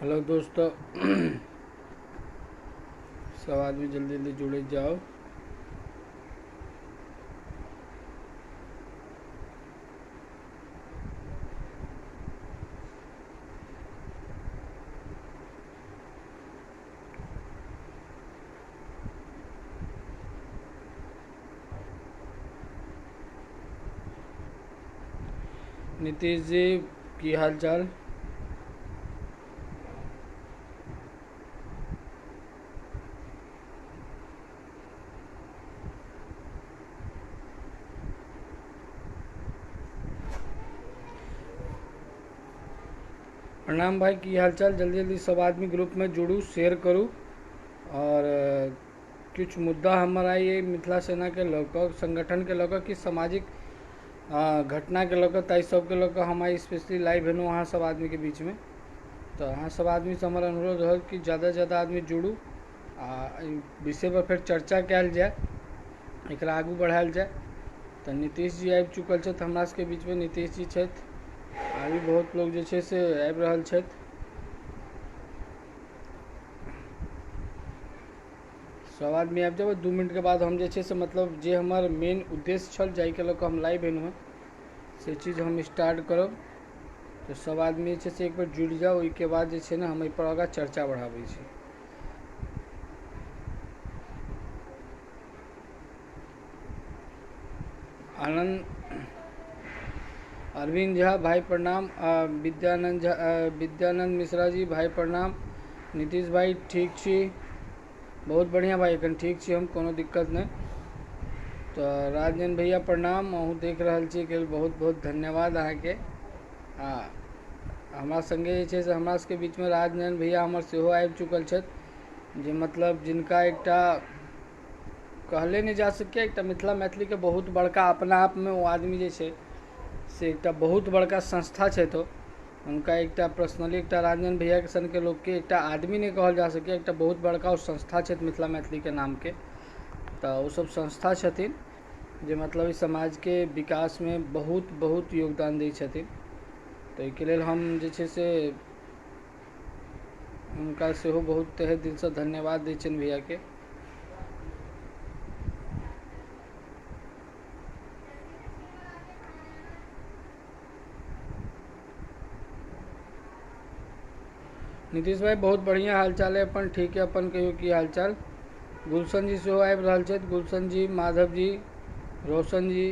Hello दोस्तों। सब आदमी जल्दी जल्दी जुड़े जाओ। नीतीश जी की हाल चाल। प्रणाम भाई, की हाल चाल। जल्दी जल्दी सब आदमी ग्रुप में जुड़ू, शेयर करूँ। और कुछ मुद्दा हमारा ये मिथिला सेना के लोग संगठन के लोग की सामाजिक घटना के लोग ताई सब के लोग हमारी स्पेशली लाइव है वहाँ सब आदमी के बीच में। तो यहाँ सब आदमी से हमारा अनुरोध है कि ज़्यादा से ज़्यादा आदमी जुड़ू आ विषय पर फिर चर्चा कल जाए, एक आगू बढ़ायल जाए। तो नीतीश जी आबि चुकल छथि हमरा सबके बीच में। नीतीश जी छथि, अभी बहुत लोग जे छे से आबि रहल छथि। सब आदमी आबि जाओ। 2 मिनट के बाद हम जे छे से मतलब जे हमार मेन उद्देश्य छल जाहि के लऽ कऽ हम लाइव एलहुँ हँ से चीज़ हम स्टार्ट करब। तो सब आदमी जे छे से एक बार जुड़ जाओ, ओहिके बाद जे छे ना हम एहि पर आगाँ चर्चा बढ़ाबै छी। आनंद अरविंद झा भाई प्रणाम। विद्यानंद झा विद्यानंद मिश्रा जी भाई प्रणाम। नीतीश भाई ठीक छी? बहुत बढ़िया भाई, एखन ठीक छी हम, कोनो दिक्कत नहीं। तो राजन भैया प्रणाम, अहूँ देख रहल छी के बहुत बहुत धन्यवाद अहाँके। हाँ, हमरा संगे जे छे से हमरा सबके बीच में राजनयन भैया हमर सेहो आबि चुकल छथि, जे मतलब जिनका एकटा कहले नहीं जा सके, एक मिथिला मैथिली के बहुत बड़का अपना आप में वो आदमी जे छे से एक बहुत बड़का संस्था है। तो उनका एक पर्सनली एक राजन भैया के सन के लोग के एक आदमी नहीं कहल जा सके, एक बहुत बड़का वो संस्था है मिथिला मैथिली के नाम के। तो वो सब संस्था छथिन जे मतलब इस समाज के विकास में बहुत बहुत योगदान दै छथिन। तो एक लेल हम जे छे से उनका सेहो बहुत तहे दिल से धन्यवाद दै छियनि भैया के। नीतीश भाई बहुत बढ़िया हालचाल है अपन, ठीक है अपन कहियो की हालचाल। गुलशन जी सेहो आबि रहल छथि, गुलशन जी, माधव जी, रोशन जी।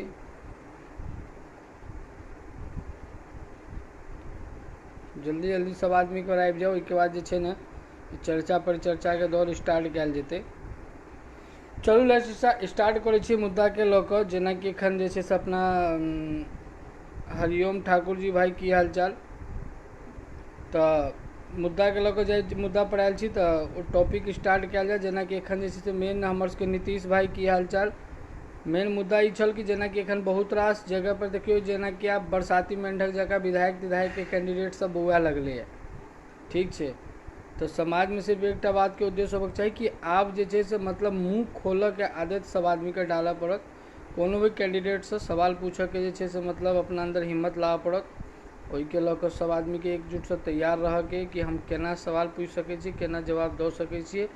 जल्दी जल्दी सब आदमी पर आबि जाओ, इसके बाद जे छे ना चर्चा परिचर्चा के दौर स्टार्ट कयल जेतै। चलू लेट्स स्टार्ट करै छी मुद्दा के लऽ कऽ। जेना कि एखन जे छे से अपना हरिओम ठाकुर जी भाई की हालचाल। तो मुद्दा के लऽ कऽ जे मुद्दा पर आयल छी तऽ टॉपिक स्टार्ट कयल जाय। जेना कि एखन जे छे से मेन हमर सबके नीतीश भाई की हालचाल। मेन मुद्दा ई छल कि जेना कि एखन बहुत रास जगह पर देखियो, जेना कि आब बरसाती मेंढक जगह विधायक विधायक के कैंडिडेट सब बौआ लगले है, ठीक है। तो समाज में सिर्फ एक बात के उद्देश्य होबक चाहिए कि आब जे छे से मतलब मुँह खोलऽ के आदत सब आदमी के डालऽ पड़त। कोनो भी कैंडिडेट से सवाल पूछऽ के जे छे से मतलब अपना अंदर हिम्मत लाबऽ पड़त। ओहि के लऽ कऽ सब आदमी के एकजुट से तैयार रह के कि हम केना सवाल पूछ सकै छी, केना जवाब दऽ सकै छियै,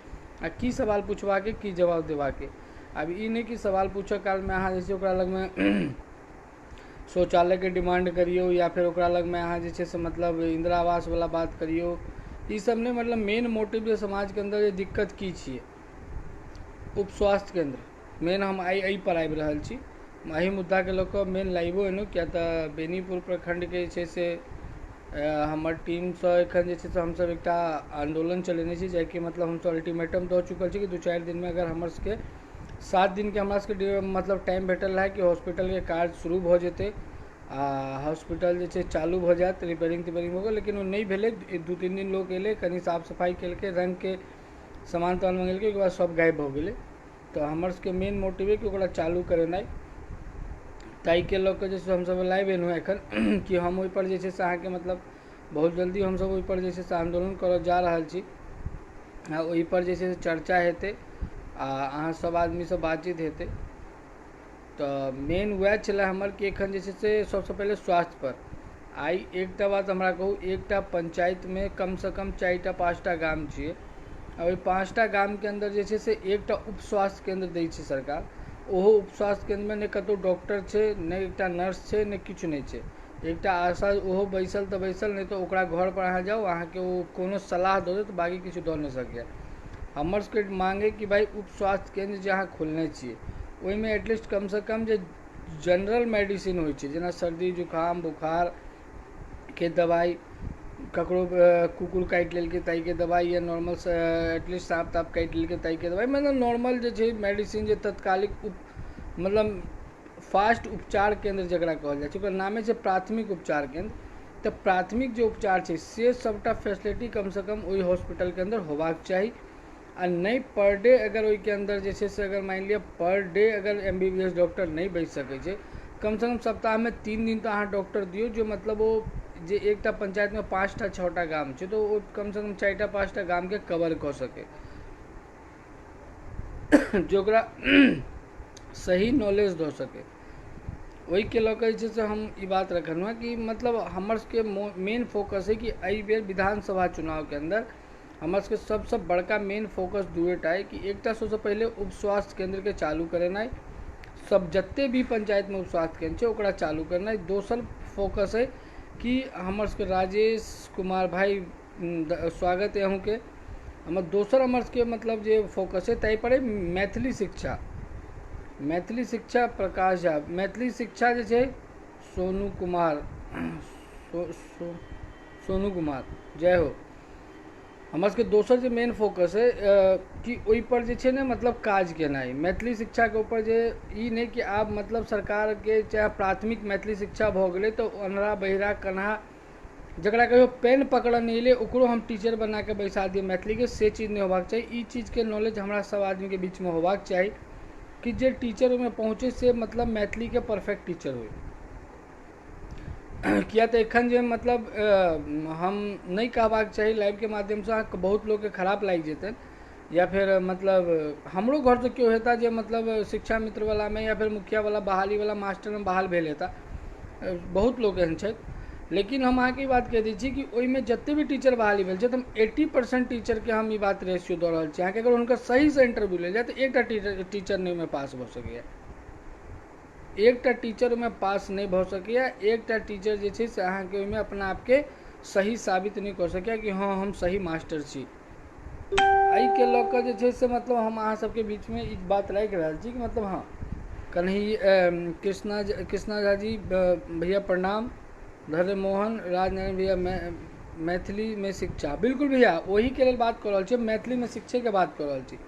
आ की सवाल पूछबाके की जवाब देबाके। अब ई नहीं कि सवाल पूछऽ काल में अहाँ जैसे ओकरा लग में शौचालय के डिमांड करियो, या फिर ओकरा लग में अहाँ जे छे से मतलब इंदिरा आवास वाला बात करियो। ई सब नहीं, मतलब मेन मोटिव जे समाज के अंदर ये दिक्कत की छिए। उप स्वास्थ्य केंद्र मेन हम एहि पर आबि रहल छी। एहि मुद्दा के लऽ कऽ मेन लाइवो एलहुँ, क्या तऽ बेनीपुर प्रखंड के जे से हमर टीम से एखन जे से हमसब एक आंदोलन चलेने छी, जाकि मतलब हम अल्टीमेटम दऽ चुकल छी कि 2-4 दिन में अगर हमर सबके 7 दिन के हमरा सबके मतलब टाइम भेटल है कि हॉस्पिटल के कार्य शुरू भ जेतै आ हॉस्पिटल जे छे चालू भ जात, रिपेयरिंग तिपेयरिंग हो गेल। लेकिन वो नहीं भेलै। 2-3 दिन लोग एले, कनी साफ सफाई केलकै, रंग के सामान तामान मंगेलकै, ओकर बाद सब गायब हो गेलै। तो हमर सबके मेन मोटिव है कि ओकरा चालू करेनाइ। ताई के लऽ कऽ जे छै हमसब लाइव एलहुँ एखन कि हम ओहि पर जे छै से अहाँके मतलब बहुत जल्दी हमसब ओहि पर जे छै से आंदोलन करऽ जा रहल छी। आ ओहि पर जे छै से चर्चा हेतै आ अहाँ सब आदमी से बातचीत हेतै। तो मेन वह छलै हमर कि एखन जे छै से सबसे पहले स्वास्थ्य पर आई एकटा बात हमरा कहू, एकटा पंचायत में कम से कम 4टा 5टा गाम छियै, और ओहि 5टा गाम के अंदर जे छै से एकटा उप स्वास्थ्य केंद्र दै छै सरकार। ओहो उप स्वास्थ्य केंद्र में ने कतौ डॉक्टर छै, ने एकटा नर्स छै, ने किछु नहीं छै। एकटा आशा ओहो बैसल तऽ बैसल, नहीं तो ओकरा घर पर अहाँ जाओ, अहाँ के ओ कोनो सलाह दो देत, बाकी किछु दऽ नहीं सकैए। हमर सबके मांगे कि भाई उप स्वास्थ्य केंद्र जे अहाँ खोलने छियै, ओहिमे एटलीस्ट कम से कम जे जनरल मेडिसिन होइ छै, जेना सर्दी जुकाम बुखार के दवाई, ककरो कुकुर काटि लेलकै ताहिके दवाई, या नॉर्मल एटलीस्ट सांप ताप काटि लेलकै ताहिके दवाई, मतलब नॉर्मल जे छै मेडिसिन, जे तत्कालिक मतलब फास्ट उपचार केंद्र जकरा कहल जाइ छै, ओकर नामे छै प्राथमिक उपचार केंद्र। तऽ प्राथमिक जे उपचार छै से सबटा फैसिलिटी कम से कम ओहि हॉस्पिटल के अंदर होबाक चाही। आ नहीं पर डे अगर ओहि के अंदर जे छै से अगर मान लिअ पर डे अगर MBBS डॉक्टर नहीं बैस सकै छै, कम से कम सप्ताह में 3 दिन तो अहाँ डॉक्टर दियौ, जो मतलब वो जे एकटा पंचायत में 5टा 6टा गाम छै, तो वो कम से कम 4टा 5टा गाम के कवर कऽ सके, जोकरा सही नॉलेज दऽ सके। वही के लऽ कऽ जे छै से हम ई बात रखलहुँ हैं कि मतलब हमर सबके मेन फोकस है कि एहि बेर विधानसभा चुनाव के अंदर हमर सबके सबसे बड़का मेन फोकस दूएटा है कि एकटा सबसे पहले उप स्वास्थ्य केंद्र के चालू करेनाइ, सब जत्ते भी पंचायत में उप स्वास्थ्य केंद्र छै ओकरा चालू करनाइ। दोसर फोकस है कि हमर सबके राजेश कुमार भाई, स्वागत है अहूँ के। हमर दोसर हमर सबके मतलब जे फोकस है ताहि पर है मैथिली शिक्षा। मैथिली शिक्षा प्रकाश झा, मैथिली शिक्षा जे छै सोनू कुमार, सोनू कुमार जय हो। हमर सबके दोसर जे मेन फोकस है कि ओहि पर जे छै ने मतलब काज केनाइ, मैथिली शिक्षा के ऊपर जे ई नहीं कि आब मतलब सरकार के चाहे प्राथमिक मैथिली शिक्षा भऽ गेलै तो अन्हरा बहिरा कन्हा जकरा कहियो पेन पकड़ऽ नहीं एलै ओकरो हम टीचर बना के बैसा दिए मैथिली के, से चीज नहीं होबाक चाही। ई चीज के नॉलेज हमरा सब आदमी के बीच में होबाक चाही कि जे टीचर ओहिमे पहुँचे से मतलब मैथिली के परफेक्ट टीचर होय। किया तऽ एखन जे मतलब हम नहीं कहबाक चाही लाइव के माध्यम से, अहाँके बहुत लोग के खराब लागि जेतन, या फिर मतलब हमरो घर से क्यों हेता जे मतलब शिक्षा मित्र वाला में या फिर मुखिया वाला बहाली वाला मास्टर में बहाल भेल हेता, बहुत लोग एहन छथि। लेकिन हम अहाँके ई बात कह दै छी कि ओहिमे जते भी टीचर बहाली भेल छै, तऽ हम 80% टीचर के हम ई बात रेशियो दऽ रहल छी अहाँके। अगर हुनकर सही से इंटरव्यू लेल जाय तऽ एकटा टीचर नहीं में पास भऽ सकैए, एकटा टीचर में पास नहीं भऽ सकैए। एकटा टीचर जे छै से अहाँके ओहिमे अपना आपके सही साबित नहीं कऽ सकैए कि हाँ हम सही मास्टर छी। एहि के लऽ कऽ जे छै से मतलब हम अहाँ सबके बीच में ई बात राखि रहल छी कि मतलब हाँ कन्हैया कृष्णा झा जी भैया प्रणाम, धर्म मोहन राजनारायण भैया मैथिली में शिक्षा, बिल्कुल भैया वही के लेल बात कऽ रहल छी, मैथिली में शिक्षे के बात कऽ रहल छी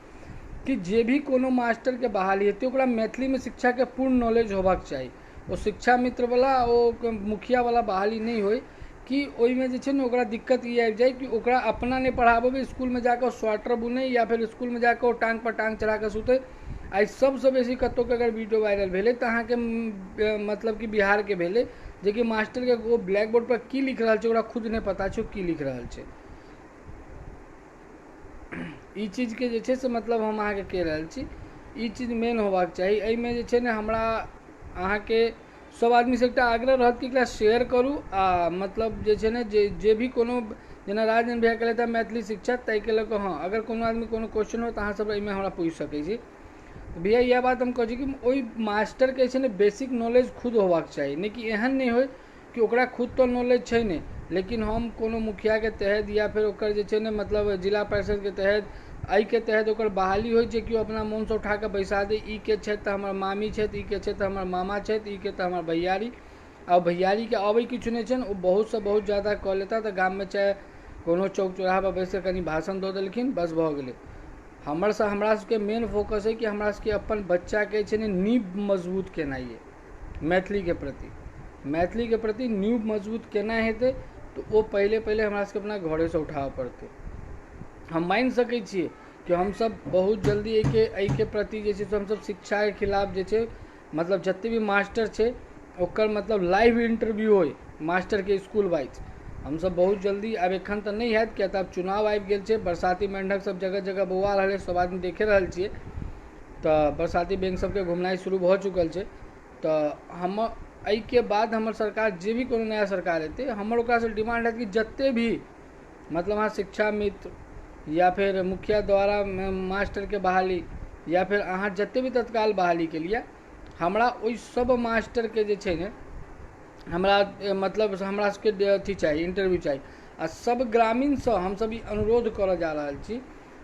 कि जे भी कोनो मास्टर के बहाली हेतै ओकरा मैथिली में शिक्षा के पूर्ण नॉलेज होबाक चाही। ओ शिक्षा मित्र वाला ओ मुखिया वाला बहाली नहीं होय कि ओहिमे जे छै ने ओकरा दिक्कत ई आबि जाए कि ओकरा अपना नहीं पढ़ाबे, स्कूल में जाकर स्वेटर बुने या फिर स्कूल में जाकर टांग पर टांग चढ़ा के सुते। आई सबसे बेसी कतौ के अगर वीडियो वायरल भेले तो अहाँके मतलब कि बिहार के भेले, जेकि मास्टर के वो ब्लैक बोर्ड पर की लिख रहल छै ओकरा खुद नहीं पता छै की लिख रहल छै। ई चीज के जे छै से मतलब हम अहाँके कह रहल छी, ई चीज मेन होबाक चाही। एहिमे जे छै ने हमरा अहाँके सब आदमी से एकटा आग्रह रहत कि एकरा शेयर करू, आ मतलब जे छै ने जे भी कोनो जेना राजन भैया कहलथि है मैथिली शिक्षा, ताहिके लऽ कऽ हाँ अगर कोनो आदमी कोनो क्वेश्चन हो तऽ अहाँ सब एहिमे हमरा पूछि सकै छी। भैया यह बात हम कहै छी कि ओहि मास्टर के छै ने बेसिक नॉलेज खुद होबाक चाही, नहीं कि एहन नहीं होय कि ओकरा खुद तो नॉलेज छै नहीं, लेकिन हम कोनो मुखिया के तहत या फिर ओकर जे छै ने मतलब जिला परिषद के तहत एहि के तहत ओकर बहाली होइ छै कि ओ अपना मोन से उठा के बैसा दे, ई के छथि तऽ हमर मामी छथि, ई के छथि तऽ हमर मामा छथि, ई के तऽ हमर भैयारी। आ भैयारी के अबै किछु नहीं छनि, ओ बहुत से बहुत ज्यादा कऽ लेता तऽ गाम में चाहे कोनो चौक चौराहा पर बैस के कनि भाषण दऽ देलखिन बस भऽ गेलै। हमरा सबके मेन फोकस है कि हमरा सबके अपन बच्चा के छै ने नींव मजबूत केनाइ है मैथिली के प्रति। मैथिली के प्रति नींव मजबूत केना हेतै तो वो पहले हमरा सबके अपना घरे से उठाबऽ पड़तै। हम मानि सकै छियै कि हमसब बहुत जल्दी एहि के प्रति जे छै से हमसब शिक्षा के खिलाफ जे छै मतलब जते भी मास्टर छै ओकर मतलब लाइव इंटरव्यू होय मास्टर के स्कूल वाइज, हमसब बहुत जल्दी, अब एखन तऽ नहीं हैत किया तऽ आब चुनाव आबि गेल छै, बरसाती मेंढक सब जगह जगह बौआ रहल है, सब आदमी देखे रहल छियै, तऽ बरसाती बैंक सबके घुमनाइ शुरू भऽ चुकल छै। तऽ हम एहि के बाद हमर सरकार जे भी कोनो नया सरकार एतै हमर ओकरा से डिमांड है कि जत्ते भी मतलब अहाँ शिक्षा मित्र या फिर मुखिया द्वारा मास्टर के बहाली या फिर अहाँ जत्ते भी तत्काल बहाली के लिए हमरा ओहि सब मास्टर के जे छै ने हमरा मतलब हमरा सबके अथी चाहिए इंटरव्यू चाहिए। आ सब ग्रामीण से हम सब ई अनुरोध करऽ जा रहल छी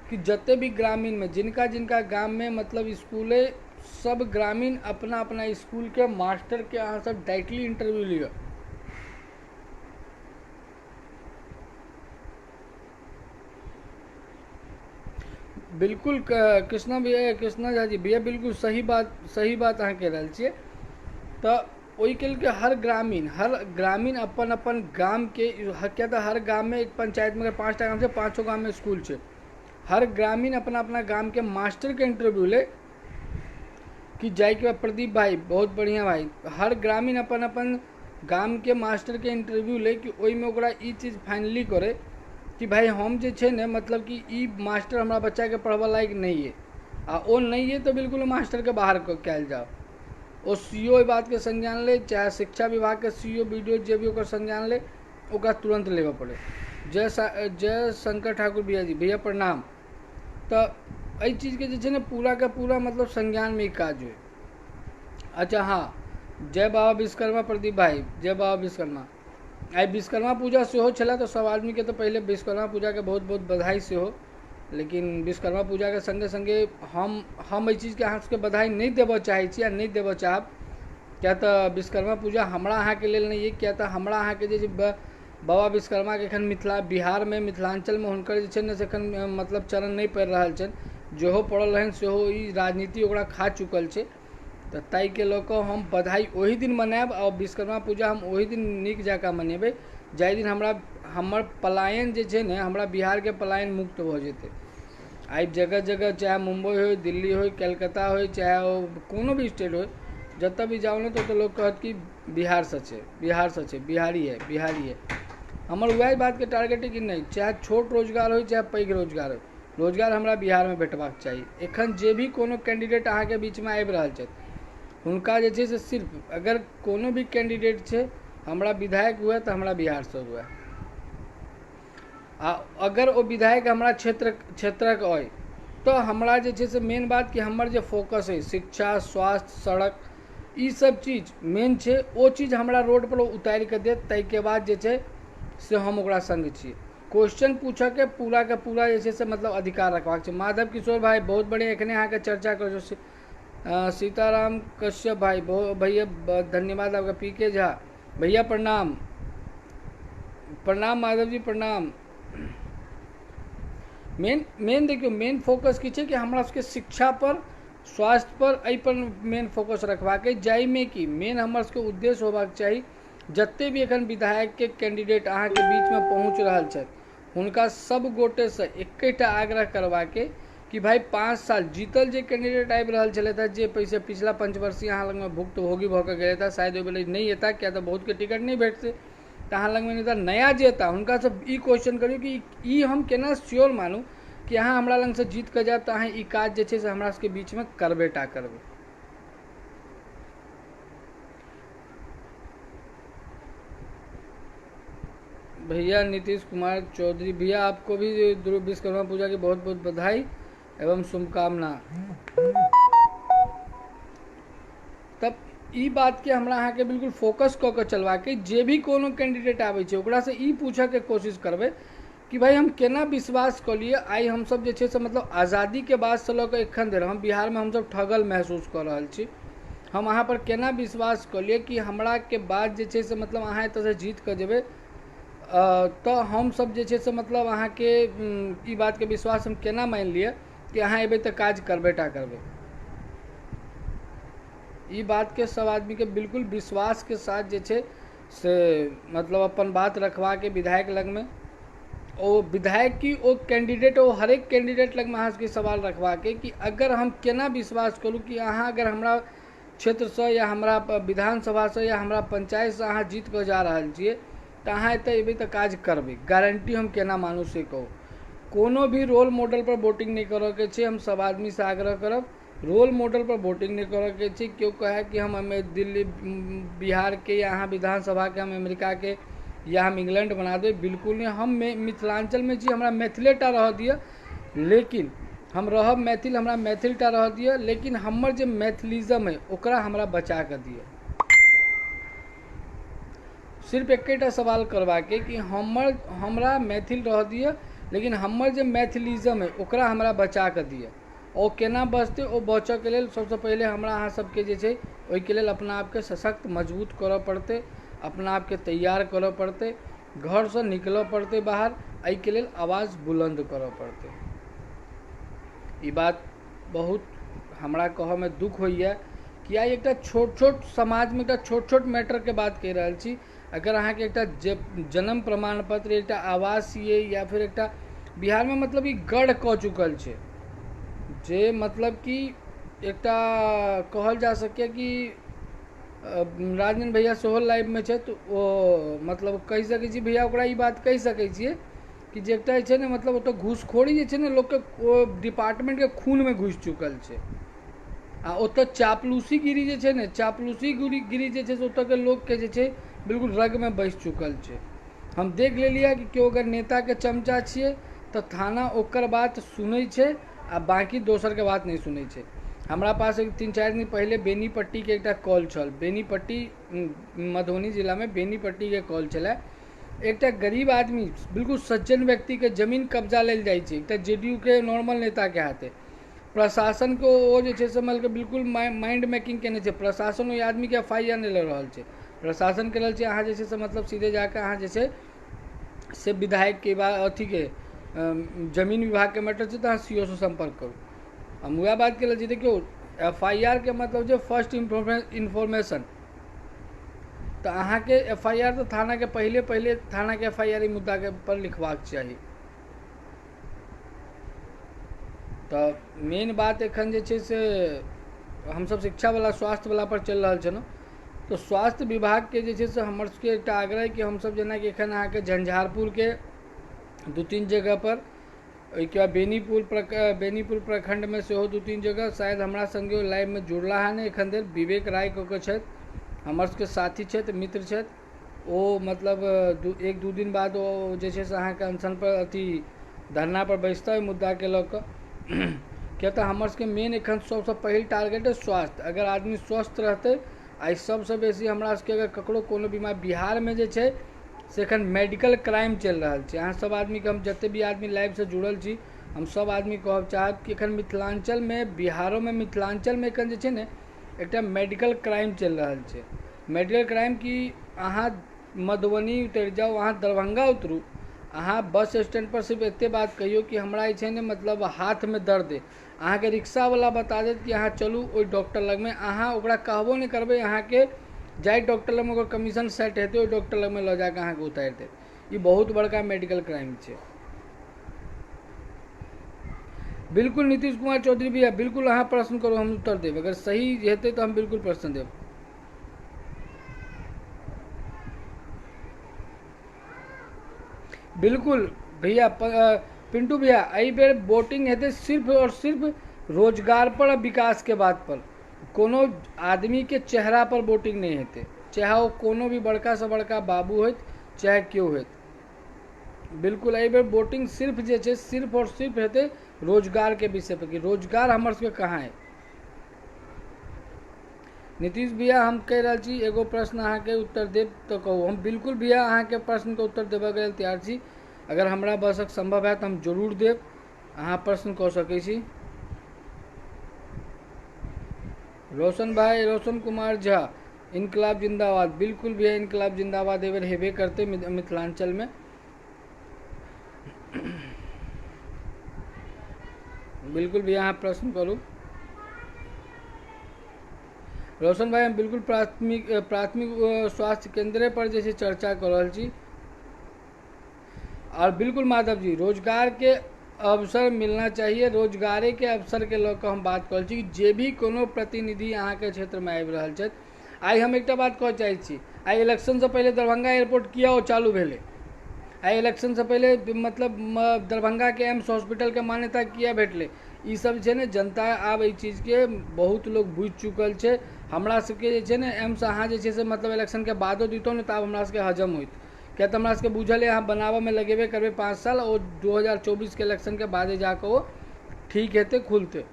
कि जत्ते भी ग्रामीण में जिनका जिनका गाम में मतलब स्कूले सब ग्रामीण अपना अपना स्कूल के मास्टर के अहाँ सब डायरेक्टली इंटरव्यू लिअ। बिल्कुल कृष्णा भैया, कृष्णा झा जी भैया, बिल्कुल सही बात अहाँ कह रहल छियै। तो ओहि के लिए हर ग्रामीण अपन अपन गाम के क्या तो हर गाम में एक पंचायत में 5टा गाम से 5 गाम में स्कूल है, हर ग्रामीण अपना अपना गाम के मास्टर के इंटरव्यू ले कि जाए के बाद प्रदीप भाई बहुत बढ़िया भाई, हर ग्रामीण अपन अपन गाम के मास्टर के इंटरव्यू ले कि ओहि में ओकरा ई चीज़ फाइनली करे कि भाई हम जे छै ने मतलब कि ई मास्टर हमारा बच्चा के पढ़वा लायक नहीं है आ ओ नहीं है तो बिल्कुल मास्टर के बाहर कयल जाओ। ओ सीओ ई बात के संज्ञान ले, चाहे शिक्षा विभाग के सीओ वीडियो जे भी ओकर संज्ञान ले ओकरा तुरंत लेबऽ पड़े। जय शंकर ठाकुर भैया जी भैया प्रणाम। तो एहि चीज़ के जे छै ने पूरा का पूरा मतलब संज्ञान में काज हुए। अच्छा हाँ, जय बाबा विश्वकर्मा प्रदीप भाई, जय बाबा विश्वकर्मा। आई विश्वकर्मा पूजा सेहो छला तो सब आदमी के तो पहले विश्वकर्मा पूजा के बहुत बहुत बधाई सेहो, लेकिन विश्वकर्मा पूजा के संगे संगे हम एहि चीज़ के अहाँ सबके बधाई नहीं देबऽ चाहै छी आ नहीं देबऽ चाहब, क्या तो विश्वकर्मा पूजा हमरा अहाँ के लेल नहीं है। क्या तो हमरा अहाँ के जे बाबा विश्वकर्मा के एखन बिहार में मिथिलांचल में हुनकर जे छै ने से एखन मतलब चरण नहीं पड़ि रहल छनि, जेहो पड़ल रहनि सेहो ई राजनीति ओकरा खा चुकल छै। तो ताहि के लऽ कऽ हम बधाई ओहि दिन मनायब और विश्वकर्मा पूजा हम ओहि दिन नीक जकाँ मनेबै जाहि दिन हमर पलायन जे छै ने हमरा बिहार के पलायन मुक्त भऽ जेतै। आई जगह जगह चाहे मुंबई हो, दिल्ली हो, कलकत्ता हो, चाहे कोनो भी स्टेट हो, जतऽ भी जाओ ना तो लोग कहत कि बिहार से छै, बिहारी है। हमर वएह बात के टारगेट है कि नहीं, चाहे छोट रोजगार हो चाहे पैघ रोजगार हो, रोजगार हमरा बिहार में भेटबाक चाही। एखन जे भी कोनो कैंडिडेट अहाँ के बीच में आबि रहल छथि हुनका जे छै से सिर्फ अगर कोनो भी कैंडिडेट छै हमरा विधायक हुए तो हमरा बिहार से हुए, आ अगर वो विधायक हमरा क्षेत्रक अइ तो हमरा जे छै से मेन बात कि हमर जे फोकस है शिक्षा, स्वास्थ्य, सड़क ई सब चीज मेन छै, ओ चीज हमरा रोड पर उतारि के देत। ताहि के बाद जे छै से हम ओकरा संग छियै। क्वेश्चन पूछऽ के पूरा जे छै से मतलब अधिकार रखबाक छै। माधव किशोर भाई बहुत बढ़िया एखने अहाँ के चर्चा करो। सीताराम कश्यप भाई भैया धन्यवाद आपका। पीके झा भैया प्रणाम, माधव जी प्रणाम। मेन देखियो मेन फोकस की छै कि हमरा सबके शिक्षा पर, स्वास्थ्य पर, एहि पर मेन फोकस रखबाक है, जाहि में कि मेन हमर सबके उद्देश्य होबाक चाही जत्ते भी एखन विधायक के कैंडिडेट अहाँ के बीच में पहुँच रहल छथि हुनका सब गोटे से एकेटा आग्रह करबाके कि भाई 5 साल जीतल जे कैंडिडेट आबि रहल छलथि है, जे पैसे पिछला पंचवर्षीय अहाँ लग में भुक्तभोगी भऽ कऽ गेल था, शायद ओहि बेर नहीं एता, क्या तो बहुत के टिकट नहीं भेटते तो अहाँ लग में नहीं था, नया जे एता हुनका से ई क्वेश्चन करियो कि ई हम केना श्योर मानू कि अहाँ हमरा लग से जीत के जायब तो अहाँ ई काज जे छै से हमरा सबके बीच में करबेटा करबै। भैया नीतीश कुमार चौधरी भैया आपको भी विश्वकर्मा पूजा की बहुत बहुत बधाई एवं शुभकामना। तब ई बात के हमरा अहाँ के बिल्कुल फोकस कऽ के चलवा के जे भी कोनो कैंडिडेट आबै छै ओकरा से ई पूछऽ के कोशिश करबै कि भाई हम केना विश्वास कऽ लिए। आई हम सब जे छै से मतलब आज़ादी के बाद से लऽ के एखन धरि हम बिहार में हम सब ठगल महसूस कऽ रहल छी। हम अहाँ पर केना विश्वास कऽ लिए कि हमरा के बाद जे छै से मतलब अहाँ एतऽ से जीत कऽ जेबै, तो हम सब जे छै से मतलब अहाँ के ई बात के विश्वास हम केना मान लिए कि अहाँ एबै तो काज करबेटा करबै। ई बात के सब आदमी के बिल्कुल विश्वास के साथ जे छै से मतलब अपन बात रखवा के विधायक लग में, ओ विधायक की ओ कैंडिडेट ओ हर एक कैंडिडेट लग में अहाँ सबके सवाल रखवा के कि अगर हम केना विश्वास करूँ कि अहाँ अगर हमरा क्षेत्र से या हमरा विधानसभा से या हमरा पंचायत से अहाँ जीत कऽ जा रहल छियै तो अहाँ एतऽ एबै तो काज करबै, गारंटी हम केना मानू से कहू। कोनो भी रोल मॉडल पर वोटिंग नहीं करऽ के छै। हम सब आदमी से आग्रह करब रोल मॉडल पर वोटिंग नहीं करे के छै। क्यों कहे कि हम दिल्ली बिहार के या अहाँ विधानसभा के हम अमेरिका के या हम इंग्लैंड बना दे, बिल्कुल नहीं। हम मिथिलांचल में छी, हमरा मैथिलेटा रह दिया, लेकिन हम रहब मैथिल, हमरा मैथिलटा रह दिया, लेकिन हमर जे मैथिलिज्म है ओकरा हमरा बचा के दिया। सिर्फ एकेटा सवाल करबाके कि हमरा मैथिल रह दिया, लेकिन हमर जे मैथिलिज्म है ओकरा हमरा बचा के दिया। ओ केना बचते, ओ बचऽ के लेल सबसे पहले हमरा अहाँ सबके जे छै ओहिके लेल अपना आपके सशक्त मजबूत करऽ पड़तै, अपना आपके तैयार करऽ पड़तै, घर से निकलऽ पड़तै बाहर, एहिके लेल आवाज़ बुलंद करऽ पड़तै। ई बात बहुत हमरा कहऽ में दुख होइए कि आइ एकटा छोट छोट समाज में एकटा छोट छोट मैटर के बात कहि रहल छी। अगर अहाँ के एकटा जन्म प्रमाण पत्र, एकटा आवासीय या फिर एकटा बिहार में मतलब ई गढ़ कऽ चुकल छै, जे मतलब कि एकटा कहल जा सके कि राजन भैया सेहो लाइव में छै, तो ओ मतलब कहि सकै छी भैया ओकरा ई बात कहि सकै छियै कि जे एकटा छै ने मतलब ओतऽ घूसखोरी जे छै ने लोक के ओ डिपार्टमेंट के खून में घुसि चुकल छै। आ ओतऽ चापलूसी गिरी जे छै ने, चापलूसी गिरी जे छै से ओतऽ के लोग के जे छै बिल्कुल रग में बैस चुकल छै। हम देख लेलिए कि केओ अगर नेता के चमचा छियै तो थाना ओकर बात सुनै छै आ बाकी दोसर के बात नहीं सुनै छै। हमरा पास एक 3-4 दिन पहले बेनीपट्टी के एकटा कॉल छल, बेनीपट्टी मधुबनी जिला में बेनीपट्टी के कॉल छलै। एकटा गरीब आदमी बिल्कुल सज्जन व्यक्ति के जमीन कब्जा लेल जाइ छै, एकटा जेडीयू के नॉर्मल नेता के हाथे। प्रशासन को ओ जे छै से मतलब बिल्कुल माइंड मेकिंग केने छै। प्रशासन ओहि आदमी के FIR नहीं ले रहल छै। प्रशासन कह रहल छै अहाँ जे छै से मतलब सीधे जाके अहाँ जे छै से विधायक के बाद अथी के जमीन विभाग के मैटर छै तो अहाँ CO से संपर्क करू। हम वह बात कर छी, देखियो FIR के मतलब जो फर्स्ट इन्फॉर्मेशन, तो अहाँ के FIR तो थाना के पहले थाना के FIR मुद्दा के पर लिखवाक चाहिए। तो मेन बात एखन जे छै से हम सब शिक्षा वाला स्वास्थ्य वाला पर चल रहा है। तो स्वास्थ्य विभाग के जे छै से हमर सबके एकटा आग्रह कि हम सब जेना कि एखन अहाँ के झंझारपुर के 2-3 जगह पर, ओहिके बाद बेनीपुर प्रखंड में सेहो 2-3 जगह, शायद हमरा संगे लाइव में जुड़ला है ने एखन देर विवेक राय कऽ छथि, हमर सबके साथी छथि, मित्र छथि। ओ मतलब 1-2 दिन बाद ओ जे छै से अहाँके अनशन पर अथी धरना पर बैसता मुद्दा के लऽ कऽ। किया तऽ हमर सबके मेन एखन सबसँ पहिल टारगेट है स्वास्थ्य। अगर आदमी स्वस्थ रहतै, आई सबसे बेसी हमरा सबके अगर ककरो कोनो बीमारी बिहार में जे छै से एखन मेडिकल क्राइम चल रहा है। अहाँ सब आदमी के हम जते भी आदमी लाइव से जुड़ल छी, हम सब आदमी कहब चाहब कि एखन मिथिलांचल में, बिहारों में, मिथिलांचल में एखन जे छै ने एकटा मेडिकल क्राइम चल रहा है। मेडिकल क्राइम की अहाँ मधुबनी उतर जाओ, अहाँ दरभंगा उतरू, अहाँ बस स्टैंड पर सिर्फ एते बात कहियो कि हमरा जे छै ने मतलब हाथ में दर्द है, अहाँ के रिक्शा वाला बता देत कि अहाँ चलू ओइ डॉक्टर लग में। अहाँ ओकरा कहबो नहीं करबै, अहाँ के जाय डॉक्टर लग में ओकर कमीशन सेट हेतै, ओइ डॉक्टर लग में लऽ जाके अहाँ के उतारि देत। ई बहुत बड़का मेडिकल क्राइम छै। बिल्कुल नीतीश कुमार चौधरी भैया, बिल्कुल अहाँ प्रश्न करू, हम उत्तर देब। अगर सही हेतै तो हम बिल्कुल प्रश्न देब। बिल्कुल भैया पिंटू भैया, एहि बेर वोटिंग हेतै सिर्फ और सिर्फ रोजगार पर और विकास के बात पर। कोनो आदमी के चेहरा पर वोटिंग नहीं हेतै, चाहे वो कोनो भी बड़का से बड़का बाबू होत, चाहे क्यों होत। बिल्कुल एहि बेर वोटिंग सिर्फ जे छै सिर्फ और सिर्फ हेतै रोजगार के विषय पर कि रोजगार हमर सबके कहाँ है। नीतीश भैया हम कह रहा छी एगो प्रश्न अहाँ के उत्तर देब तो कहू। हम बिल्कुल भैया अहाँ के प्रश्न के उत्तर देबऽ के लेल तैयार छी। अगर हमरा बसक संभव है तो हम जरूर देब। अहाँ प्रश्न कऽ सकै छी। रोशन भाई, रोशन कुमार झा, इनकलाब जिंदाबाद। बिल्कुल भैया इनकलाब जिंदाबाद एहि बेर हेबे करते मिथिलांचल में। बिल्कुल भैया अहाँ प्रश्न करू। रोशन भाई हम बिल्कुल प्राथमिक स्वास्थ्य केंद्र पर जैसे चर्चा कर रहा छी। और बिल्कुल माधव जी, रोजगार के अवसर मिलना चाहिए, रोजगारे के अवसर के लऽ कऽ हम बात कर छी। जे भी कोनो प्रतिनिधि अहाँ के क्षेत्र में आबि रहल छथि, आइ हम एकटा बात कहऽ चाहै छी, आइ इलेक्शन से पहले दरभंगा एयरपोर्ट किया ओ चालू भेलै? आइ इलेक्शन से पहले मतलब दरभंगा के एम्स हॉस्पिटल के मान्यता किया भेटलै? ई सब छै ने जनता आब एहि चीजके बहुत लोग बुझि चुकल छै। हमरा सबके जे छै ने एम्स अहाँ जे छै से मतलब इलेक्शनके बादो दितौ ने तऽ आब हमरा सबके हजम होइत, किया तऽ हमरा सबके बुझल है अहाँ बनाबऽमे लगेबे करबै 5 साल, ओ 2024 के इलेक्शनके बादे जाकऽ ओ ठीक हेतै खुलतै।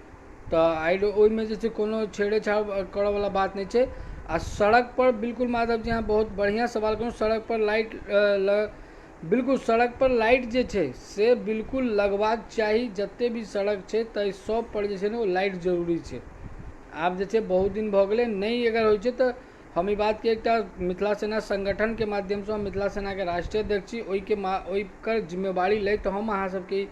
तऽ ओहिमे जे छै कोनो छेड़ेछाड़ करऽवला बात नहीं छै। आ सड़क पर बिल्कुल माधव जी अहाँ बहुत बढ़िया सवाल कहलहुँ। सड़क पर लाइट बिल्कुल सड़क पर लाइट जे छै से बिल्कुल लगबाक चाही। जते भी सड़क छै तऽ सब पर जे छै ने ओ लाइट जरूरी छै। आब जे छै बहुत दिन भऽ गेलै नहीं अगर होइ छै तऽ हम ई बात के एकटा मिथिला सेना संगठन के माध्यम से हम मिथिला सेना के राष्ट्रीय अध्यक्ष छी, ओहिकर जिम्मेवारी लैत हम अहाँ सबके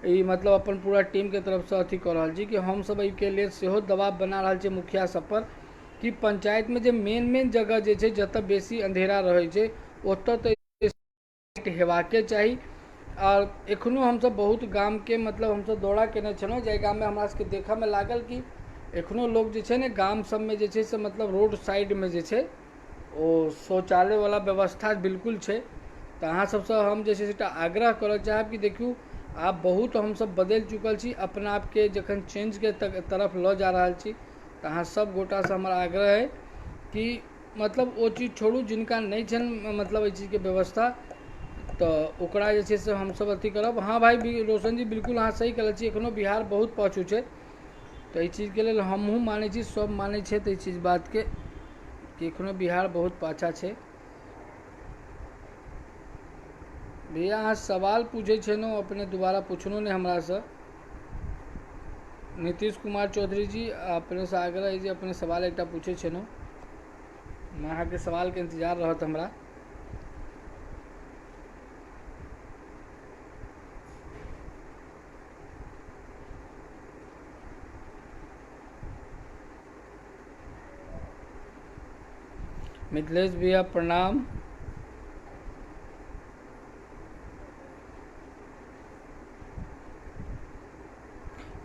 ई मतलब अपन पूरा टीम के तरफ से अथी कऽ रहल छी कि हम सब एहिके लेल सेहो दबाव बना रहल छी मुखिया सब पर कि पंचायत में जे मेन जगह जे छै जतऽ बेसी अंधेरा रहै छै ओतऽ तऽ हेबाके चाही। और एखनो हमसब बहुत गाम के मतलब हमसब दौरा केने छलहुँ, जाहि गाम में हमरा सबके देखऽ में लागल कि एखनो लोग जे छै ने गाम सब में जे छै से मतलब रोड साइड में जे छै ओ शौचालय वाला व्यवस्था बिल्कुल छै। तऽ अहाँ सबसँ हम जे छै से एकटा आग्रह करऽ चाहब कि देखियौ आब बहुत हमसब बदलि चुकल छी, अपना आपके जखन चेंजके तरफ लऽ जा रहल छी तऽ अहाँ सब गोटासँ हमर आग्रह अइ कि मतलब ओ चीज छोड़ू जिनका नहीं छनि मतलब एहि चीजके व्यवस्था, तऽ ओकरा जे छै से हमसब अथी करब। हाँ भाई रोशन जी बिल्कुल अहाँ सही कहै छी, एखनो बिहार बहुत पाछू छै। तऽ एहि चीजके लेल हमहूँ मानै छी, सब मानै छथि एहि चीज बातके कि एखनो बिहार बहुत पाछाँ छै। भैया अहाँ सवाल पूछै छलहुँ अपने दोबारा पुछलहुँ नहि हमरासँ। नीतीश कुमार चौधरी जी अपनेसँ आग्रह अइ जे अपने सवाल एकटा पूछै छलहुँ, मैं अहाँके सवालके इंतजार रहत हमरा। मिथिलेश भैया प्रणाम।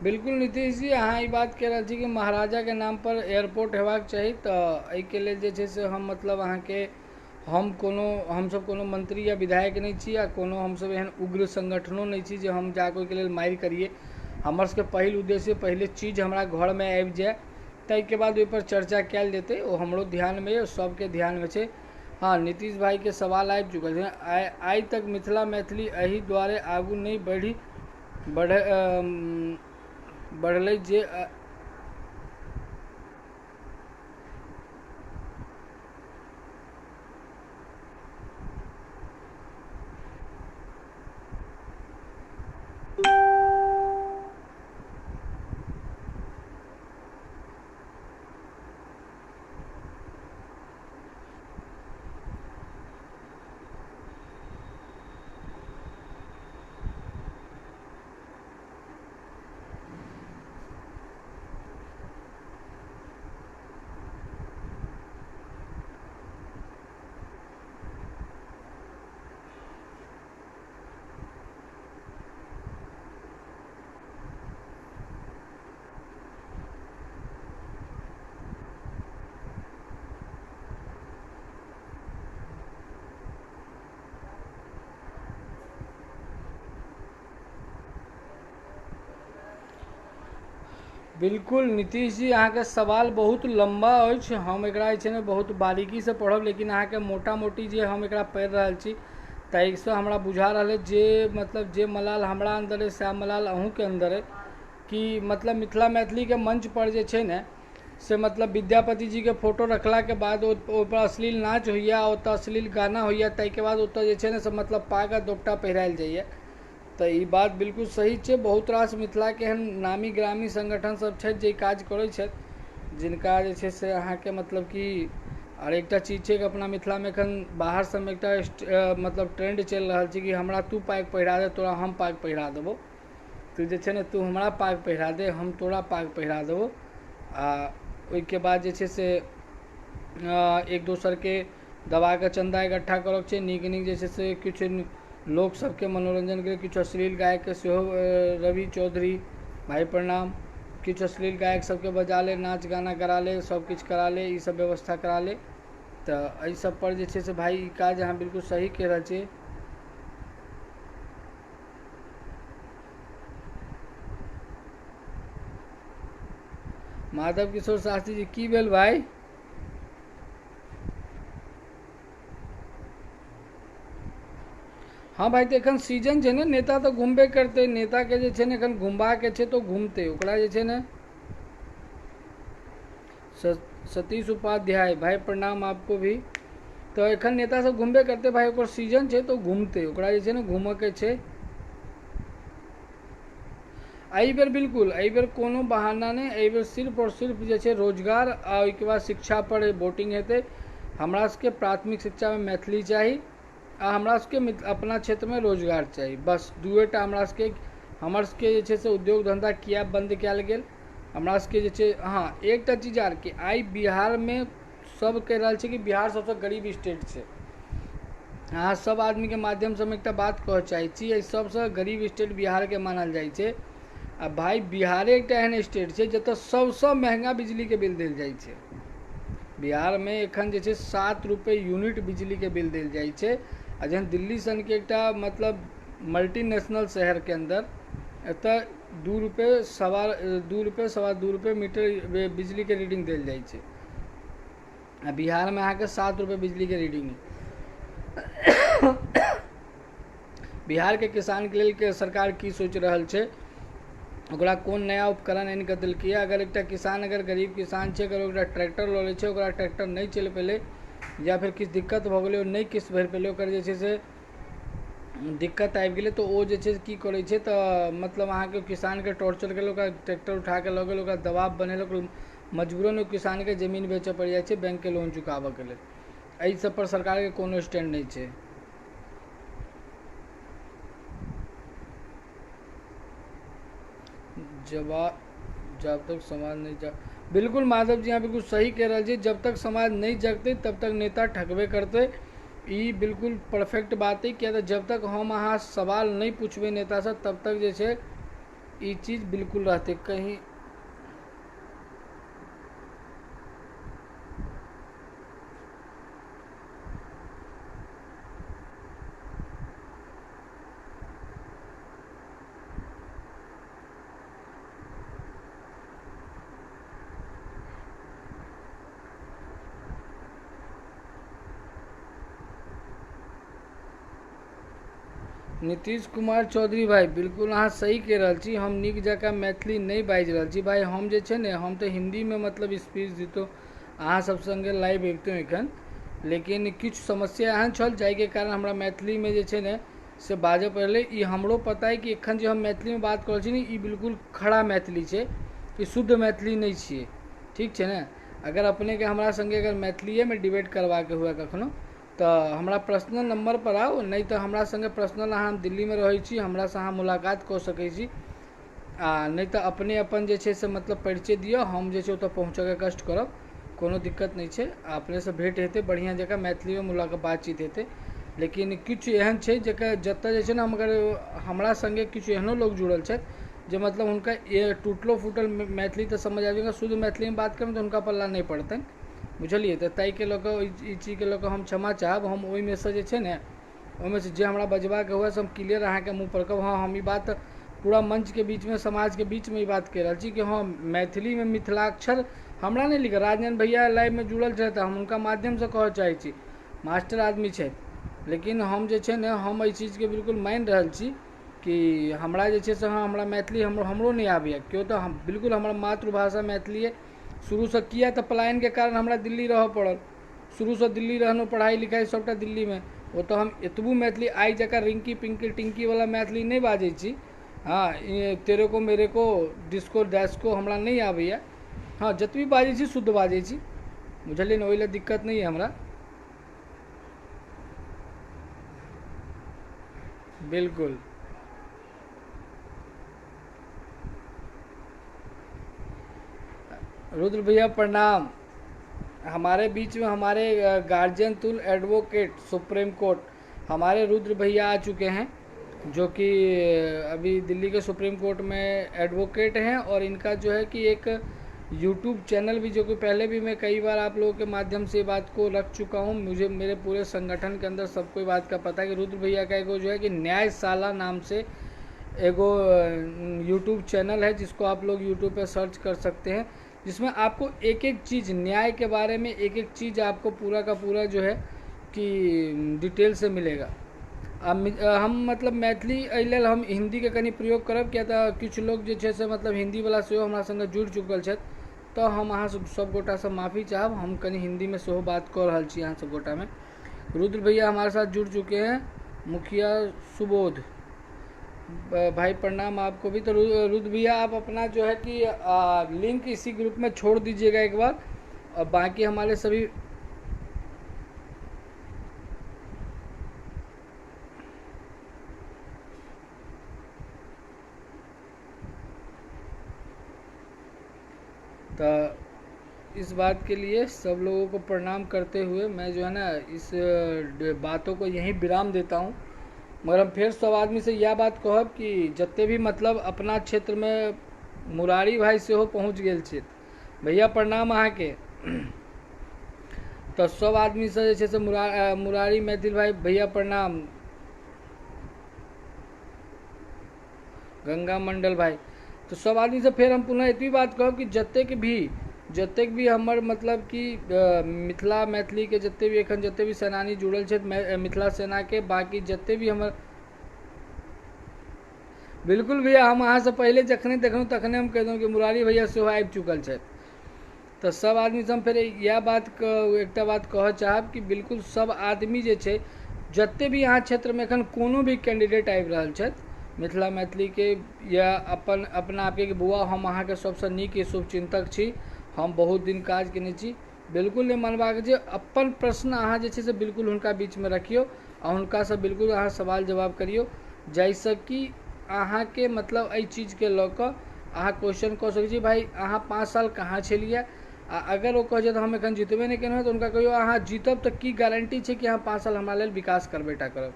बिल्कुल नीतीश जी अहाँ ई बात कह रहल छी कि महाराजा के नाम पर एयरपोर्ट हेबाक चाही, तऽ एहिके लेल जे छै से हम मतलब अहाँके हमसब कोनो मंत्री या विधायक नहीं छी आ कोनो हमसब एहन उग्र संगठनो नहीं छी जे हम जाकऽ ओहिके लेल मारि करिए। हमर सबके पहिल उद्देश्य पहिले चीज हमरा घरमे आबि जाए, ताहिके बाद ओहिपर चर्चा कयल जेतै। ओ हमरो ध्यानमे अइ, सबके ध्यानमे छै। हाँ नीतीश भाईके सवाल आबि चुकल छै। आइ तक मिथिला मैथिली एहि दुआरे आगू नहीं बढ़लै जे बिल्कुल नीतीश जी अहाँके सवाल बहुत लम्बा अछि, हम एकरा जे छै ने बहुत बारीकीसँ पढ़ब, लेकिन अहाँके मोटा मोटी जे हम एकरा पढ़ि रहल छी ताहिसँ हमरा बुझा रहल अइ जे मतलब जे मलाल हमरा अन्दर अइ सएह मलाल अहूँके अन्दर अइ कि मतलब मिथिला मैथिलीके मंच पर जे छै ने से मतलब विद्यापति जी के फोटो रखलाके बाद ओहिपर अश्लील नाच होइए, ओतऽ अश्लील गाना होइए, ताहिके बाद ओतऽ जे छै ने से मतलब पाग आ दोपटा पहिरायल जाइए। तऽ ई बात बिल्कुल सही छै। बहुत रास मिथिलाके एहन नामी ग्रामी संगठन सब छथि जे काज करै छथि, जिनका जे छै से अहाँके मतलब कि और एकटा चीज छै कि अपना मिथिलामे एखन बाहर सबमे एकटा मतलब ट्रेंड चलि रहल छै कि हमरा तू पाग पहिरा दे तोरा हम पाग पहिरा देबौ। तू जे छै ने तू हमरा पाग पहिरा दे हम तोरा पाग पहिरा देबौ। आ ओहिके बाद जे छै से एक दोसरके दबाके चन्दा इकट्ठा करब छै। नीक नीक जे छै से किछु लोक सबके मनोरंजन के किछु अश्लील गायकके सेहो रवि चौधरी भाई प्रणाम, किछु अश्लील गायक सबके बजा ले, नाच गाना करा ले, सब किछु करा ले, ई सब व्यवस्था करा ले। तऽ एहि सब पर जे छै से भाई ई काज अहाँ बिल्कुल सही कहि रहल छी। माधव किशोर शास्त्री जी की भेल भाई? हाँ भाई, तो एखन सीजन छै ने, नेता तो घूमबे करते, नेता के जे छै ने एखन घुमबा के छै तो घूमते, ओकरा जे छै ने। सतीश उपाध्याय भाई प्रणाम आपको भी। तो एखन नेता सब घूमबे करते भाई, ओकर सीजन छै तो घूमते, ओकरा जे छै ने घूमऽ के छै। एहि बेर बिल्कुल, एहि बेर कोनो बहाना नहीं, एहि बेर सिर्फ और सिर्फ जे छै रोजगार आ ओहिके बाद शिक्षा पर वोटिंग हेतै। हमरा सबके प्राथमिक शिक्षा में मैथिली चाही आ हमरा सबके अपना क्षेत्र में रोजगार चाहिए, बस दुएटा हमरा सबके। हमर सबके जे छै से उद्योग धंधा किया बंद कयल गेल, हमरा सबके जे छै। हाँ, एकटा चीज आर कि आइ बिहार में सब कहि रहल छै कि बिहार सबसे गरीब स्टेट छै। अहाँ सब आदमी के माध्यम से हम एकटा बात कहऽ चाहै छी, एहि सबसे गरीब स्टेट बिहार के मानल जाइ छै। आ भाई बिहारे एकटा एहन स्टेट छै जतऽ सबसे महंगा बिजली के बिल देल जाइ छै। बिहार में एखन जे छै 7 रुपये यूनिट बिजली के बिल देल जाइ छै। आ जहन दिल्ली सन के एकटा मतलब मल्टीनेशनल शहर के अंदर एतऽ 2 रुपये सवा 2 रुपये मीटर बिजली के रीडिंग देल जाइ छै। आ बिहार में अहाँके 7 रुपये बिजली के रीडिंग है। बिहार के किसान के लेल के सरकार की सोच रहल छै, ओकरा कोन नया उपकरण आनि कऽ देलकै। अगर एकटा किसान, अगर गरीब किसान छै, अगर ओकरा ट्रैक्टर लऽ लै छै, ओकरा ट्रैक्टर नहीं चल पेले या फिर किछु दिक्कत भऽ गेलै, ओ नहीं किस्त भरि पेले, ओकर जे छै से दिक्कत आबि गेलै, तो ओ जे छै की करै छै तऽ मतलब अहाँके किसान के टॉर्चर केलक, ओकरा ट्रैक्टर उठा के लऽ गेल, ओकरा दबाव बनेलक, मजबूरन ओ किसान के जमीन बेचऽ पड़ि जाइ छै बैंक के लोन चुकाबऽ के लेल। एहि सब पर सरकार के कोनो स्टैंड नहीं छै। जब तक समाज नहीं जा, बिल्कुल माधव जी, यहाँ बिल्कुल सही कह रहे हैं। जब तक समाज नहीं जगते तब तक नेता ठकबे करते। ई बिल्कुल परफेक्ट बात है। किया जब तक हम अहाँ सवाल नहीं पूछबे नेता से तब तक जे छै ई चीज बिल्कुल रहते कहीं। नीतीश कुमार चौधरी भाई, बिल्कुल अहाँ सही कह रहल छी। हम नीक जकाँ मैथिली नहीं बाजि रहल छी भाई। हम जे छै ने, हम तो हिंदी में मतलब स्पीच दितौ अहाँ सब संगे लाइव अबितौ एखन, लेकिन किछु समस्या एहन छल जाहिके कारण हमरा मैथिली में जे छै ने से बाजऽ पड़लै। ई हमरो पता है कि एखन जे हम मैथिली में बात करऽ छी ने, ई बिल्कुल खड़ा मैथिली छै, ई शुद्ध मैथिली नहीं छियै, ठीक छै ने। अगर अपने के हमरा संगे अगर मैथिलीए में डिबेट करबाके हुए कखनो तो हमरा पर्सनल नंबर पर आओ, नहीं तो हमरा संगे पर्सनल अहाँ दिल्ली में रहै छी, हमरा से अहाँ मुलाकात कऽ सकै छी। आ नहीं तो अपने अपन जे छै से मतलब परिचय दियौ, हम जे छै ओतऽ पहुँचऽ के कष्ट करब, कोनो दिक्कत नहीं छै। अपने से भेंट हेतै, बढ़िया जकाँ मैथिली में मुलाकात बातचीत हेतै। लेकिन किछु एहन छै जकर जतऽ जे छै ने, हम अगर हमरा संगे किछु एहनो लोग जुड़ल छथि जे मतलब हुनका ये टूटलो फूटल मैथिली तो समझ आबि जाएगा, शुद्ध मैथिली में बात करब तो हुनका पल्ला नहीं पड़तनि, बुझलिए। तो ताहिके लऽ कऽ ई चीजके लऽ कऽ हम क्षमा चाहब। हम ओहिमे से जे छै ने, ओहिमे से जे हमरा बजबाके हुए से हम क्लियर अहाँके मुँह पर कहब। हाँ, हम ई बात पूरा मंच के बीच में, समाज के बीच में ई बात कह रहल छी कि हाँ, मैथिली में मिथिलाक्षर हमरा नहीं लिखल। राजन भैया लाइव में जुड़ल छथि, हम हुनका माध्यम से कहऽ चाहै छी, मास्टर आदमी छथि, लेकिन हम जे छै ने, हम एहि चीजके बिल्कुल मानि रहल छी कि हमरा जे छै से हाँ, हमरा मैथिली हमरो नहीं आबैए। क्यों तो हम बिल्कुल, हमर मातृभाषा मैथिली है शुरू से। किया तो पलायन के कारण हमरा दिल्ली रहऽ पड़ल, शुरू से दिल्ली रहलहुँ, पढ़ाई लिखाई सबटा दिल्ली में। वो तो हम एतबू मैथिली आइ जकाँ रिंकी पिंकी टिंकी वाला मैथिली नहीं बाजै छी। हाँ, तेरे को मेरे को डिस्को डैस्को हमरा नहीं आबैए। हाँ, जतबी बाजै छी शुद्ध बाजै छी, बुझलिए ने, ओहि लेल दिक्कत नहीं है हमरा। बिल्कुल रुद्र भैया प्रणाम। हमारे बीच में हमारे गार्जियन तुल एडवोकेट सुप्रीम कोर्ट हमारे रुद्र भैया आ चुके हैं, जो कि अभी दिल्ली के सुप्रीम कोर्ट में एडवोकेट हैं। और इनका जो है कि एक यूट्यूब चैनल भी, जो कि पहले भी मैं कई बार आप लोगों के माध्यम से बात को रख चुका हूँ। मुझे मेरे पूरे संगठन के अंदर सबको बात का पता है कि रुद्र भैया का एगो जो है कि न्यायशाला नाम से एगो यूट्यूब चैनल है, जिसको आप लोग यूट्यूब पे सर्च कर सकते हैं। जिसमें आपको एक एक चीज़ न्याय के बारे में एक एक चीज़ आपको पूरा का पूरा जो है कि डिटेल से मिलेगा। हम मतलब मैथिली एहि लेल हम हिंदी के कनि प्रयोग करब, किया तऽ किछु लोग जे छै से मतलब हिंदी वाला सेहो हमरा संगे जुड़ि चुकल छथि, तो हम अहाँ सब गोटा से माफ़ी चाहब। हम कनि हिंदी में सेहो बात कऽ रहल छी अहाँ सब गोटा में। रुद्र भैया हमारे साथ जुड़ चुके हैं, मुखिया सुबोध भाई प्रणाम आपको भी। तो रुद्र भैया आप अपना जो है कि लिंक इसी ग्रुप में छोड़ दीजिएगा एक बार, और बाकी हमारे सभी तो इस बात के लिए सब लोगों को प्रणाम करते हुए मैं जो है ना इस बातों को यहीं विराम देता हूँ। मगर हम फिर सब आदमी से यह बात कहब कि जते भी मतलब अपना क्षेत्र में मुरारी भाई सेहो पहुँच गेल छथि। भैया प्रणाम अहाँ के। तो सब आदमी से जे छै से मुरारी मैथिल भाई भैया प्रणाम। गंगा मंडल भाई, तो सब आदमी से फिर हम पुनः इतनी बात कहब कि जतेक भी हमर मतलब कि मिथिला मैथिली के जते भी एखन जते भी सेनानी जुड़ल छथि मिथिला सेना के, बाकी जते भी हमर बिल्कुल भैया हम अहाँ से पहले जखने देखलहुँ तखने हम कहि देलहुँ कि मुरारी भैया सेहो आबि चुकल छथि। तो सब आदमी से हम फिर यह बात एकटा बात कहऽ चाहब कि बिल्कुल सब आदमी जे छै जते भी अहाँ क्षेत्र में एखन कोनो भी कैंडिडेट आबि रहल छथि मिथिला मैथिली के, या अपना आपके कि बौआ हम अहाँ के सबसे नीक शुभचिंतक छी, हम बहुत दिन काज केने छी, बिल्कुल नहीं मानबाक छै। अपन प्रश्न अहाँ जे छै से बिल्कुल हुनका बीच में रखियो और हुनका से बिल्कुल अहाँ सवाल जवाब करियो, जाहिसँ कि अहाँ के मतलब एहि चीज के लऽ कऽ अहाँ क्वेश्चन कऽ सकै छी भाई अहाँ 5 साल कहाँ छलियै, आ अगर वो कहे तो हम एखन जीतबे नहीं केलहुँ तो उनका कहियो अहाँ जीतब तो की गारंटी छै कि अहाँ 5 साल हमरा लेल विकास करबेटा करब।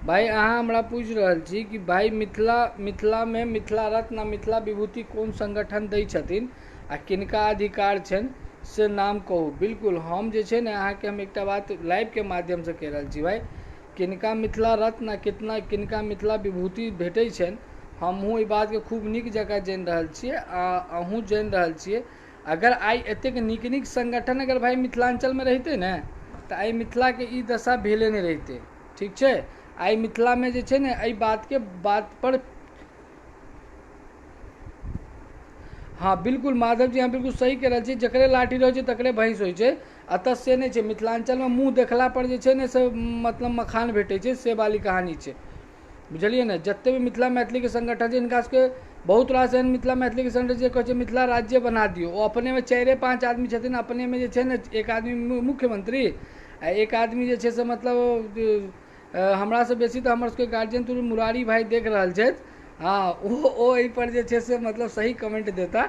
भाई अहाँ हमरा पूछि रहल छी कि भाई मिथिला में मिथिला रत्न आ मिथिला विभूति कोन संगठन दै छथिन आ किनका अधिकार छनि से नाम कहू। बिल्कुल हम जे छै ने अहाँके हम एकटा बात लाइव के माध्यम से कह रहल छी भाई, किनका मिथिला रत्न आ किनका मिथिला विभूति भेटै छनि हमहूँ ई बात के खूब नीक जकाँ जानि रहल छियै आ अहूँ जानि रहल छियै। अगर आइ एतेक नीक नीक संगठन अगर भाई मिथिलांचल में रहितै ने तऽ आइ मिथिला के ई दशा भेले नहीं रहितै, ठीक छै। आई मिथिला में जे छै ने एहि बात पर हाँ बिल्कुल माधव जी, हाँ बिल्कुल सही कह रहल छी, जकरे लाठी रहै छै तकरे भैंस होइ छै। अतः से नहीं छै, मिथिलांचल में मुँह देखला पर जे छै ने से मतलब मखान भेटै छै, से वाली कहानी छै, बुझलिए ने। जते भी मिथिला मैथिली के संगठन छै हिनका सबके बहुत रास एहन मिथिला मैथिली के संगठन जे कहै छै मिथिला राज्य बना दियो, ओ अपने में 4-5 आदमी छथिन, अपने में जे छै ने एक आदमी मुख्यमंत्री आ एक आदमी जे छै से मतलब हमरा से बेसी तो हमर सबके गार्जियन तो मुरारी भाई देख रहल छथि। हाँ ओ एहि पर जे छै से मतलब सही कमेंट देता,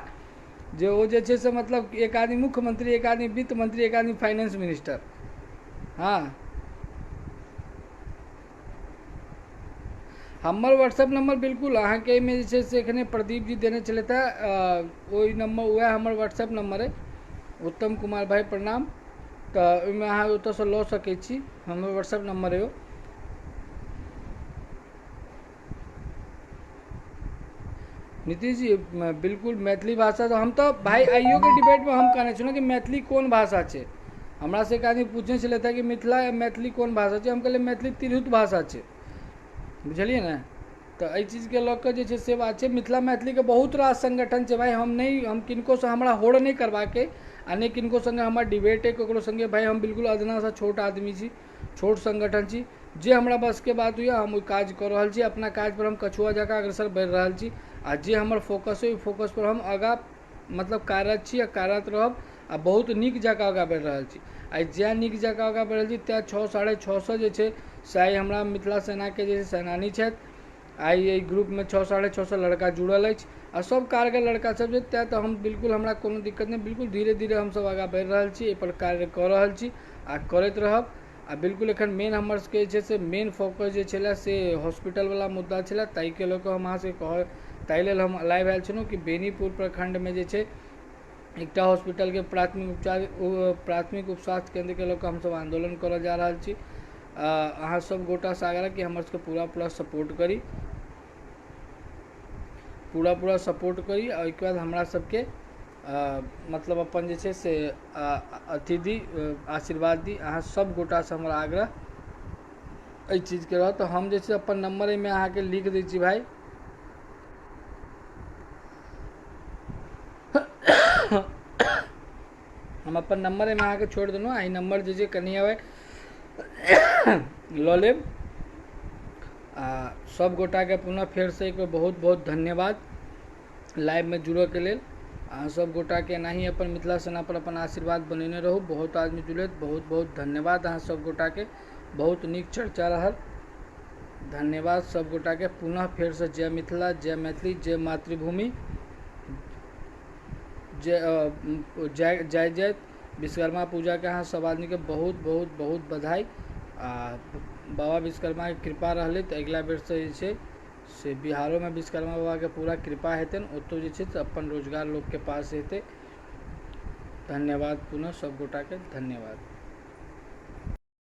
जे ओ जे छै से मतलब एक आदमी मुख्यमंत्री, एक आदमी वित्त मंत्री, एक आदमी फाइनेंस मिनिस्टर। हाँ हमर व्हाट्सएप नंबर बिल्कुल अहाँ के में जे छै से एखने प्रदीप जी देने छलथि है, ओहि नंबर वह हमर व्हाट्सएप नंबर है। उत्तम कुमार भाई प्रणाम। तो ओहिमे अहाँ ओतऽसँ लऽ सकै छी, हमर व्हाट्सएप नंबर है। नीतीश जी बिल्कुल मैथिली भाषा तो हम तो भाई आइयो के डिबेट में हम कहने छलहुँ कि मैथिली कोन भाषा छै। हमरा से एक आदमी पूछने छले था कि मैथिली कोन भाषा छै, हम कहलिए मैथिली तिरहुत भाषा छै, बुझलिए ने। तो एहि चीज के लऽ कऽ जे छै से बात छै, मिथिला मैथिली के बहुत रास संगठन छै भाई, हम किनको से हमरा होड़ नहीं करबाके आ नहीं किनको संगे हमर डिबेट है ककरो संगे भाई, हम बिल्कुल अदना सा छोट आदमी छी, छोट संगठन छी, जे हमरा बस के बात हुई हम काज कर रहल छी, अपना काज पर हम कछुआ जकाँ अग्रसर बढ़ि रहल छी आ जे हमर फोकस है ओहि फोकस पर हम आगाँ मतलब कार्यरत छी आ कार्यरत रहब आ बहुत नीक जकाँ आगाँ बढ़ि रहल छी। आइ जै नीक जकाँ आगाँ बढ़ि रहल छी तै 6-6.5 जे छै से आइ हमरा मिथिला सेना के जे सेनानी छथि, आइ एहि ग्रुप में 6-6.5 लड़का जुड़ल अछि आ सब कारगर लड़का सब छै, तै तऽ हम बिल्कुल हमरा कोनो दिक्कत नहीं, बिल्कुल धीरे धीरे हम सब आगाँ बढ़ि रहल छी, एहि पर कार्य कऽ रहल छी आ करैत रहब। आ बिल्कुल एखन मेन हमर सबके जे छै से मेन फोकस जे छलै से हॉस्पिटल वाला मुद्दा छलै, ताहिके लऽ कऽ हम अहाँ से ताहि लेल हम लाइव आयल छलहुँ कि बेनीपुर प्रखंडमे जे छै एकटा हॉस्पिटलके प्राथमिक उपस्वास्थ्य केंद्रके लऽ कऽ हमसब आंदोलन करऽ जा रहल छी। अहाँ सब गोटा से आग्रह कि हमर सबके पूरा सपोर्ट करी, पूरा सपोर्ट करी। और ओहिके बाद हमरा सबके मतलब अपन जे छै से अथी दी, आशीर्वाद दी। अहाँ सब गोटा से हमरा आग्रह एहि चीजके रहत। तो हम जे छै अपन नंबर एहिमे अहाँके लिख दै छी भाई, हम अपन नंबर एहिमे अहाँके छोड़ि देलहुँ। एहि नंबर जे छै कनि अबै लऽ लेब। सब गोटाके पुनः फेरसँ एक बेर बहुत बहुत धन्यवाद लाइवमे जुड़ऽके लेल। अहाँ सब गोटाके एनाही अपन मिथिला सेना पर अपन आशीर्वाद बनेने रहू। बहुत आदमी जुड़ैत, बहुत बहुत धन्यवाद अहाँ सब गोटाके, बहुत नीक चर्चा रहल। धन्यवाद सब गोटाके। पुनः फेरसँ जय मिथिला, जय मैथिली, जय मातृभूमि, जय जय जय विश्वकर्मा पूजा के अहाँ सब आदमी के बहुत बहुत बहुत बधाई। बाबा विश्वकर्मा के कृपा रहलै तऽ अगिला बेरसँ जे छै से बिहारोमे विश्वकर्मा बाबा के पूरा कृपा हेतनि, ओतौ जे छै से अपन रोजगार लोकके पास हेतै। धन्यवाद पुनः सब गोटाके, धन्यवाद।